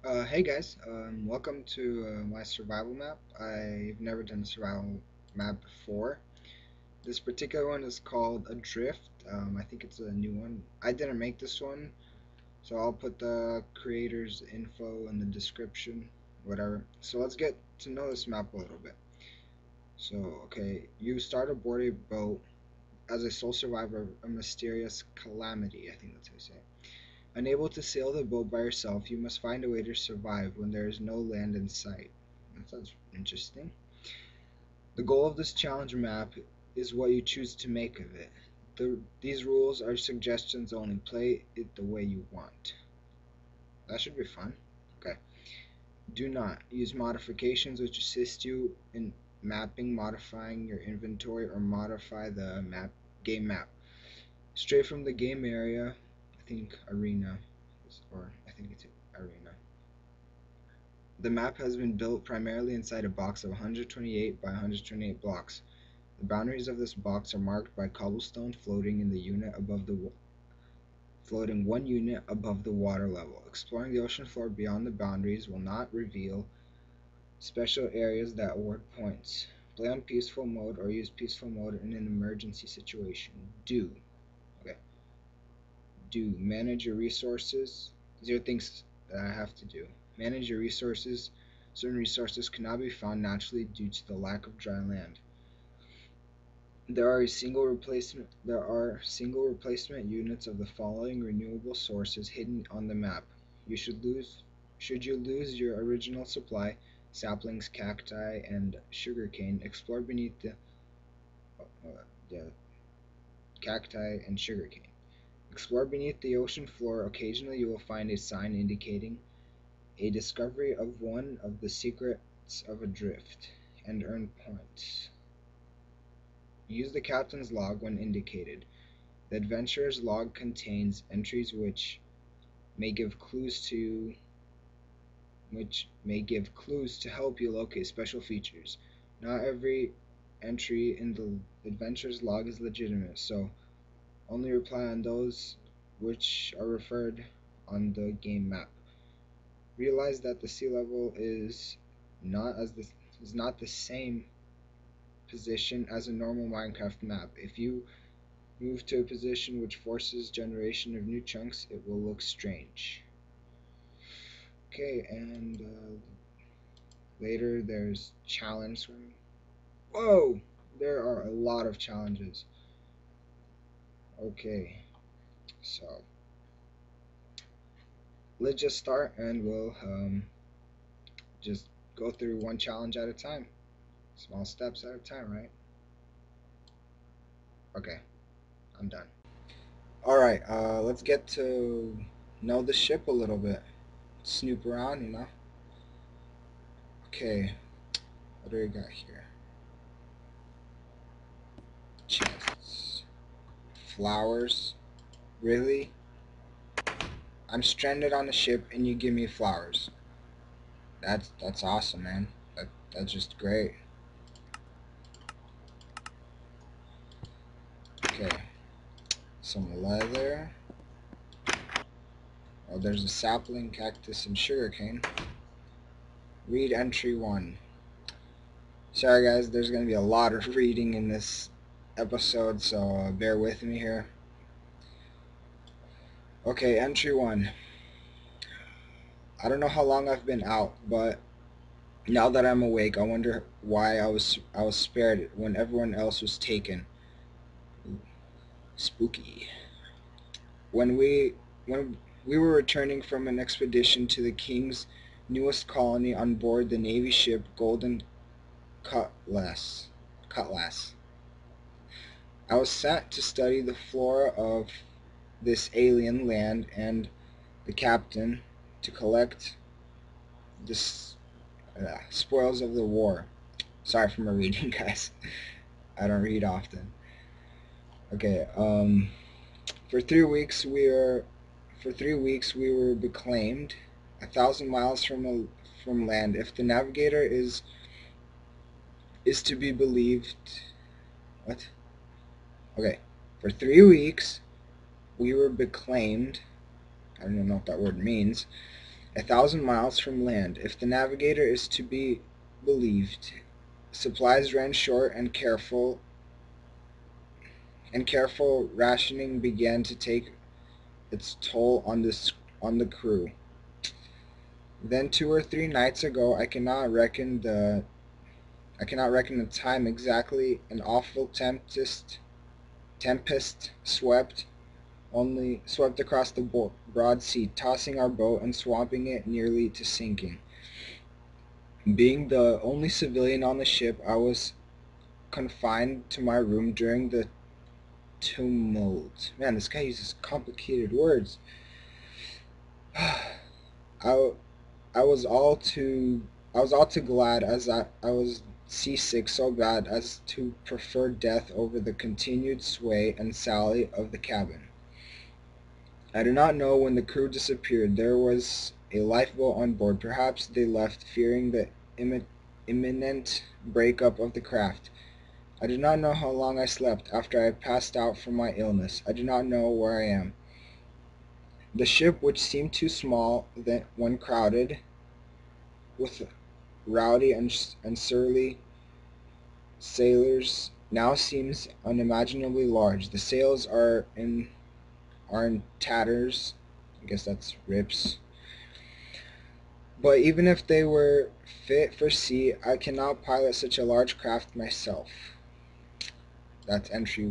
Hey guys, welcome to my survival map. I've never done a survival map before. This particular one is called Adrift. I think it's a new one. I didn't make this one, so I'll put the creator's info in the description, whatever. So let's get to know this map a little bit. So, okay, you start aboard a boat as a sole survivor of a mysterious calamity. I think that's how you say it. Unable to sail the boat by yourself, you must find a way to survive when there is no land in sight. That sounds interesting. The goal of this challenge map is what you choose to make of it. These rules are suggestions only. Play it the way you want. That should be fun. Okay. Do not use modifications which assist you in mapping, modifying your inventory, or modify the game map. Straight from the game area, I think arena, or I think it's arena. The map has been built primarily inside a box of 128 by 128 blocks. The boundaries of this box are marked by cobblestone floating one unit above the water level. Exploring the ocean floor beyond the boundaries will not reveal special areas that award points. Play on peaceful mode or use peaceful mode in an emergency situation. Okay. Do manage your resources. These are things that I have to do. Manage your resources. Certain resources cannot be found naturally due to the lack of dry land. There are single replacement units of the following renewable sources hidden on the map. Should you lose your original supply, saplings, cacti, and sugarcane, explore beneath the cacti and sugarcane. Explore beneath the ocean floor. Occasionally you will find a sign indicating a discovery of one of the secrets of Adrift, and earn points. Use the captain's log when indicated. The adventurer's log contains entries may give clues to help you locate special features. Not every entry in the adventurer's log is legitimate, so only reply on those which are referred on the game map. Realize that the sea level is not the same position as a normal Minecraft map. If you move to a position which forces generation of new chunks, it will look strange. Okay, and later there's challenge. Whoa! There are a lot of challenges. Okay, so let's just start and we'll just go through one challenge at a time. Small steps at a time, right? Okay, I'm done. Alright, let's get to know the ship a little bit. Snoop around, you know? Okay, what do we got here? Chests. Flowers. Really? I'm stranded on a ship and you give me flowers. That's awesome, man. That's just great. Okay. Some leather. Oh, there's a sapling, cactus, and sugarcane. Read entry 1. Sorry guys, there's gonna be a lot of reading in this episode, so bear with me here. Okay, entry 1. I don't know how long I've been out, but now that I'm awake, I wonder why I was spared when everyone else was taken. Spooky. When we were returning from an expedition to the king's newest colony on board the navy ship Golden Cutlass. I was sent to study the flora of this alien land and the captain to collect the spoils of the war. Sorry for my reading, guys. I don't read often. Okay. For 3 weeks we were beclaimed 1,000 miles from land. If the navigator is to be believed. What? Okay. For 3 weeks we were beclaimed. I don't even know what that word means. 1,000 miles from land. If the navigator is to be believed, supplies ran short and careful rationing began to take its toll on the crew. Then 2 or 3 nights ago, I cannot reckon the time exactly, an awful tempest swept across the broad sea, tossing our boat and swamping it nearly to sinking. Being the only civilian on the ship, I was confined to my room during the tumult. Man, this guy uses complicated words. I I was all too glad, as I was seasick so bad as to prefer death over the continued sway and sally of the cabin. I do not know when the crew disappeared. There was a lifeboat on board. Perhaps they left, fearing the imminent breakup of the craft. I do not know how long I slept after I passed out from my illness. I do not know where I am. The ship, which seemed too small when crowded with rowdy and surly sailors, now seems unimaginably large. The sails are in tatters. I guess that's rips. But even if they were fit for sea, I cannot pilot such a large craft myself. That's entry